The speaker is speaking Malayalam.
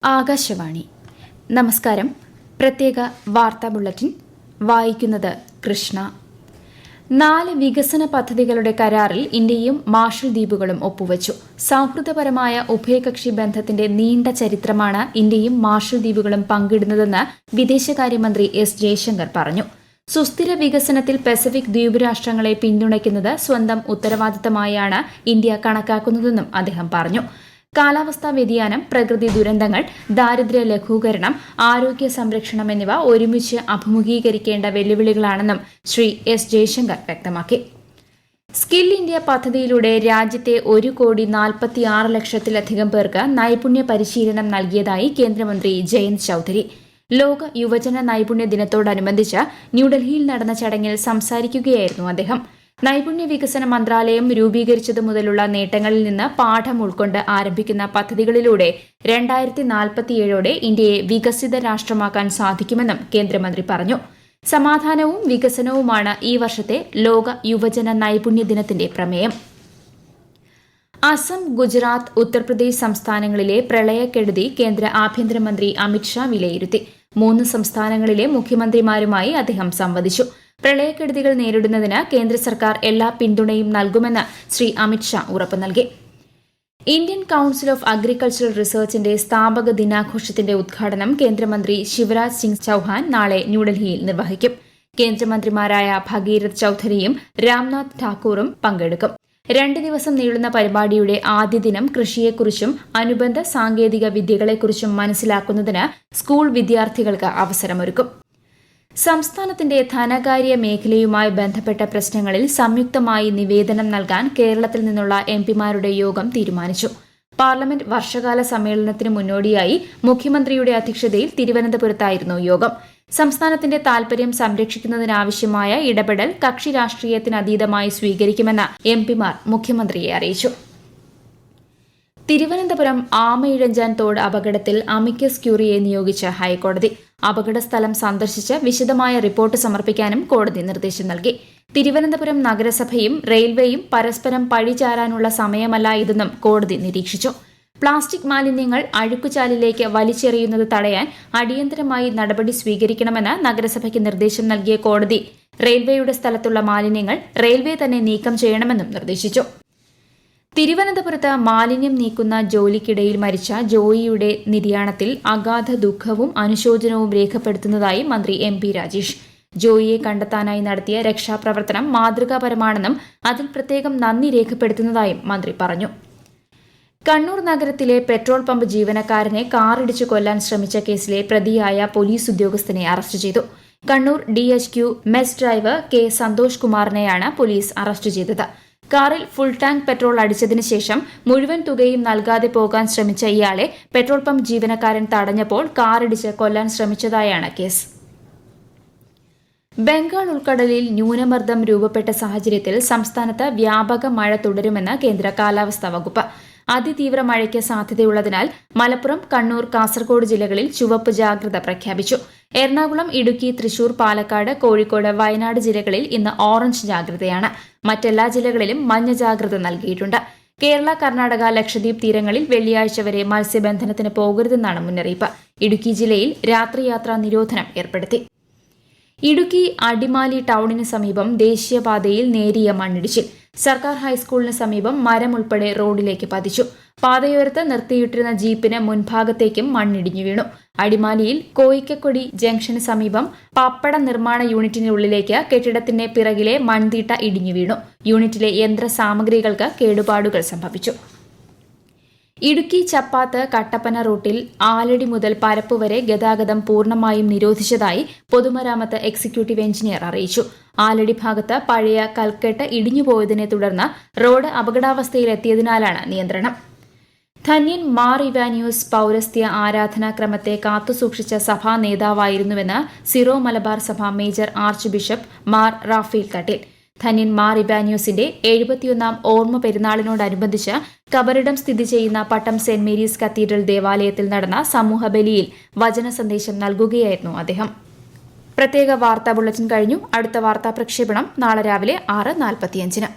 ആകാശവാണി. നമസ്കാരം. പ്രത്യേക വാർത്താ ബുള്ളറ്റിൻ വായിക്കുന്നത് കൃഷ്ണ. 4 വികസന പദ്ധതികളുടെ കരാറിൽ ഇന്ത്യയും മാർഷൽ ദ്വീപുകളും ഒപ്പുവച്ചു. സൌഹൃദപരമായ ഉഭയകക്ഷി ബന്ധത്തിന്റെ നീണ്ട ചരിത്രമാണ് ഇന്ത്യയും മാർഷൽ ദ്വീപുകളും പങ്കിടുന്നതെന്ന് വിദേശകാര്യമന്ത്രി എസ് ജയശങ്കർ പറഞ്ഞു. സുസ്ഥിര വികസനത്തിൽ പസഫിക് ദ്വീപ് രാഷ്ട്രങ്ങളെ പിന്തുണയ്ക്കുന്നത് സ്വന്തം ഉത്തരവാദിത്തമായാണ് ഇന്ത്യ കണക്കാക്കുന്നതെന്നും അദ്ദേഹം പറഞ്ഞു. കാലാവസ്ഥാ വ്യതിയാനം, പ്രകൃതി ദുരന്തങ്ങൾ, ദാരിദ്ര്യ ലഘൂകരണം, ആരോഗ്യ സംരക്ഷണം എന്നിവ ഒരുമിച്ച് അഭിമുഖീകരിക്കേണ്ട വെല്ലുവിളികളാണെന്നും ശ്രീ എസ് ജയശങ്കർ വ്യക്തമാക്കി. സ്കിൽ ഇന്ത്യ പദ്ധതിയിലൂടെ രാജ്യത്തെ 1,46,00,000-ലധികം പേർക്ക് നൈപുണ്യ പരിശീലനം നൽകിയതായി കേന്ദ്രമന്ത്രി ജയന്ത് ചൌധരി. ലോക യുവജന നൈപുണ്യ ദിനത്തോടനുബന്ധിച്ച് ന്യൂഡൽഹിയിൽ നടന്ന ചടങ്ങിൽ സംസാരിക്കുകയായിരുന്നു അദ്ദേഹം. നൈപുണ്യ വികസന മന്ത്രാലയം രൂപീകരിച്ചതു മുതലുള്ള നേട്ടങ്ങളിൽ നിന്ന് പാഠം ഉൾക്കൊണ്ട് ആരംഭിക്കുന്ന പദ്ധതികളിലൂടെ 2047 ഇന്ത്യയെ വികസിത രാഷ്ട്രമാക്കാൻ സാധിക്കുമെന്നും കേന്ദ്രമന്ത്രി പറഞ്ഞു. സമാധാനവും വികസനവുമാണ് ഈ വർഷത്തെ ലോക യുവജന നൈപുണ്യ ദിനത്തിന്റെ പ്രമേയം. അസം, ഗുജറാത്ത്, ഉത്തർപ്രദേശ് സംസ്ഥാനങ്ങളിലെ പ്രളയക്കെടുതി കേന്ദ്ര ആഭ്യന്തരമന്ത്രി അമിത്ഷാ വിലയിരുത്തി. 3 സംസ്ഥാനങ്ങളിലെ മുഖ്യമന്ത്രിമാരുമായി അദ്ദേഹം സംവദിച്ചു. പ്രളയക്കെടുതികൾ നേരിടുന്നതിന് കേന്ദ്ര സർക്കാർ എല്ലാ പിന്തുണയും നൽകുമെന്ന് ശ്രീ അമിത്ഷാ ഉറപ്പു നൽകി. ഇന്ത്യൻ കൌൺസിൽ ഓഫ് അഗ്രികൾച്ചറൽ റിസർച്ചിന്റെ സ്ഥാപക ദിനാഘോഷത്തിന്റെ ഉദ്ഘാടനം കേന്ദ്രമന്ത്രി ശിവരാജ് സിംഗ് ചൌഹാൻ നാളെ ന്യൂഡൽഹിയിൽ നിർവഹിക്കും. കേന്ദ്രമന്ത്രിമാരായ ഭഗീരഥ് ചൌധരിയും രാംനാഥ് ഠാക്കൂറും പങ്കെടുക്കും. 2 ദിവസം നീളുന്ന പരിപാടിയുടെ ആദ്യ ദിനം കൃഷിയെക്കുറിച്ചും അനുബന്ധ സാങ്കേതിക വിദ്യകളെക്കുറിച്ചും മനസ്സിലാക്കുന്നതിന് സ്കൂൾ വിദ്യാർത്ഥികൾക്ക് അവസരമൊരുക്കും. സംസ്ഥാനത്തിന്റെ ധനകാര്യ മേഖലയുമായി ബന്ധപ്പെട്ട പ്രശ്നങ്ങളിൽ സംയുക്തമായി നിവേദനം നൽകാൻ കേരളത്തിൽ നിന്നുള്ള എംപിമാരുടെ യോഗം തീരുമാനിച്ചു. പാർലമെന്റ് വർഷകാല സമ്മേളനത്തിന് മുന്നോടിയായി മുഖ്യമന്ത്രിയുടെ അധ്യക്ഷതയിൽ തിരുവനന്തപുരത്തായിരുന്നു യോഗം. സംസ്ഥാനത്തിന്റെ താൽപര്യം സംരക്ഷിക്കുന്നതിനാവശ്യമായ ഇടപെടൽ കക്ഷി രാഷ്ട്രീയത്തിനതീതമായി സ്വീകരിക്കുമെന്ന് എംപിമാർ മുഖ്യമന്ത്രിയെ അറിയിച്ചു. തിരുവനന്തപുരം ആമയിഴഞ്ചാൻ തോട് അപകടത്തിൽ അമിക്കസ് ക്യൂറിയെ നിയോഗിച്ച ഹൈക്കോടതി. അപകടസ്ഥലം സന്ദർശിച്ച് വിശദമായ റിപ്പോർട്ട് സമർപ്പിക്കാനും കോടതി നിർദ്ദേശം നൽകി. തിരുവനന്തപുരം നഗരസഭയും റെയിൽവേയും പരസ്പരം പഴിചാരാനുള്ള സമയമല്ല ഇതെന്നും കോടതി നിരീക്ഷിച്ചു. പ്ലാസ്റ്റിക് മാലിന്യങ്ങൾ അഴുക്കുചാലിലേക്ക് വലിച്ചെറിയുന്നത് തടയാൻ അടിയന്തരമായി നടപടി സ്വീകരിക്കണമെന്ന് നഗരസഭയ്ക്ക് നിർദ്ദേശം നൽകിയ കോടതി റെയിൽവേയുടെ സ്ഥലത്തുള്ള മാലിന്യങ്ങൾ റെയിൽവേ തന്നെ നീക്കം ചെയ്യണമെന്നും നിർദ്ദേശിച്ചു. തിരുവനന്തപുരത്ത് മാലിന്യം നീക്കുന്ന ജോലിക്കിടയിൽ മരിച്ച ജോയിയുടെ നിര്യാണത്തിൽ അഗാധ ദുഃഖവും അനുശോചനവും രേഖപ്പെടുത്തുന്നതായി മന്ത്രി MP രാജേഷ്. ജോയിയെ കണ്ടെത്താനായി നടത്തിയ രക്ഷാപ്രവർത്തനം മാതൃകാപരമാണെന്നും അതിൽ പ്രത്യേകം നന്ദി രേഖപ്പെടുത്തുന്നതായും മന്ത്രി പറഞ്ഞു. കണ്ണൂർ നഗരത്തിലെ പെട്രോൾ പമ്പ് ജീവനക്കാരനെ കാറിടിച്ച് കൊല്ലാൻ ശ്രമിച്ച കേസിലെ പ്രതിയായ പോലീസ് ഉദ്യോഗസ്ഥനെ അറസ്റ്റ് ചെയ്തു. Kannur DHQ mess driver K Santhosh കുമാറിനെയാണ് പോലീസ് അറസ്റ്റ് ചെയ്തത്. കാറിൽ ഫുൾ ടാങ്ക് പെട്രോൾ അടിച്ചതിനു ശേഷം മുഴുവൻ തുകയും നൽകാതെ പോകാൻ ശ്രമിച്ച ഇയാളെ പെട്രോൾ പമ്പ് ജീവനക്കാരൻ തടഞ്ഞപ്പോൾ കാറിടിച്ച് കൊല്ലാൻ ശ്രമിച്ചതായാണ് കേസ്. ബംഗാൾ ഉൾക്കടലിൽ ന്യൂനമർദ്ദം രൂപപ്പെട്ട സാഹചര്യത്തിൽ സംസ്ഥാനത്ത് വ്യാപക മഴ തുടരുമെന്ന് കേന്ദ്ര കാലാവസ്ഥാ വകുപ്പ്. അതിതീവ്ര മഴയ്ക്ക് സാധ്യതയുള്ളതിനാൽ മലപ്പുറം, കണ്ണൂർ, കാസർഗോഡ് ജില്ലകളിൽ ചുവപ്പ് ജാഗ്രത പ്രഖ്യാപിച്ചു. എറണാകുളം, ഇടുക്കി, തൃശൂർ, പാലക്കാട്, കോഴിക്കോട്, വയനാട് ജില്ലകളിൽ ഇന്ന് ഓറഞ്ച് ജാഗ്രതയാണ്. മറ്റെല്ലാ ജില്ലകളിലും മഞ്ഞ ജാഗ്രത നൽകിയിട്ടുണ്ട്. കേരള, കർണാടക, ലക്ഷദ്വീപ് തീരങ്ങളിൽ വെള്ളിയാഴ്ച വരെ മത്സ്യബന്ധനത്തിന് പോകരുതെന്നാണ് മുന്നറിയിപ്പ്. ഇടുക്കി ജില്ലയിൽ രാത്രിയാത്രാ നിരോധനം ഏർപ്പെടുത്തി. ഇടുക്കി അടിമാലി ടൌണിന് സമീപം ദേശീയപാതയിൽ നേരിയ മണ്ണിടിച്ചിൽ. സർക്കാർ ഹൈസ്കൂളിന് സമീപം മരം ഉൾപ്പെടെ റോഡിലേക്ക് പതിച്ചു. പാതയോരത്ത് നിർത്തിയിട്ടിരുന്ന ജീപ്പിന് മുൻഭാഗത്തേക്കും മണ്ണിടിഞ്ഞു വീണു. അടിമാലിയിൽ കോയിക്കക്കൊടി ജംഗ്ഷന് സമീപം പപ്പട നിർമ്മാണ യൂണിറ്റിനുള്ളിലേക്ക് കെട്ടിടത്തിന്റെ പിറകിലെ മൺതീട്ട ഇടിഞ്ഞു വീണു. യൂണിറ്റിലെ യന്ത്ര സാമഗ്രികൾക്ക് കേടുപാടുകൾ സംഭവിച്ചു. ഇടുക്കി ചപ്പാത്ത് കട്ടപ്പന റൂട്ടിൽ ആലടി മുതൽ പരപ്പ് വരെ ഗതാഗതം പൂർണ്ണമായും നിരോധിച്ചതായി പൊതുമരാമത്ത് എക്സിക്യൂട്ടീവ് എഞ്ചിനീയർ അറിയിച്ചു. ആലടി ഭാഗത്ത് പഴയ കൽക്കെട്ട് ഇടിഞ്ഞുപോയതിനെ തുടർന്ന് റോഡ് അപകടാവസ്ഥയിലെത്തിയതിനാലാണ് നിയന്ത്രണം. ധന്യൻ മാർ ഇവാനിയോസ് പൌരസ്ത്യ ആരാധനാക്രമത്തെ കാത്തുസൂക്ഷിച്ച സഭാ നേതാവായിരുന്നുവെന്ന് സിറോ മലബാർ സഭ major archbishop Mar Raphael Thattil. ധന്യൻ മാർ ഇവാനിയോസിന്റെ 71ാം ഓർമ്മ പെരുന്നാളിനോടനുബന്ധിച്ച് കബറിടം സ്ഥിതി ചെയ്യുന്ന പട്ടം സെന്റ് മേരീസ് കത്തീഡ്രൽ ദേവാലയത്തിൽ നടന്ന സമൂഹ ബലിയിൽ വചന സന്ദേശം നൽകുകയായിരുന്നു അദ്ദേഹം. പ്രത്യേക വാർത്താ ബുള്ളറ്റിൻ കഴിഞ്ഞു. അടുത്ത വാർത്താ പ്രക്ഷേപണം നാളെ രാവിലെ 6:45.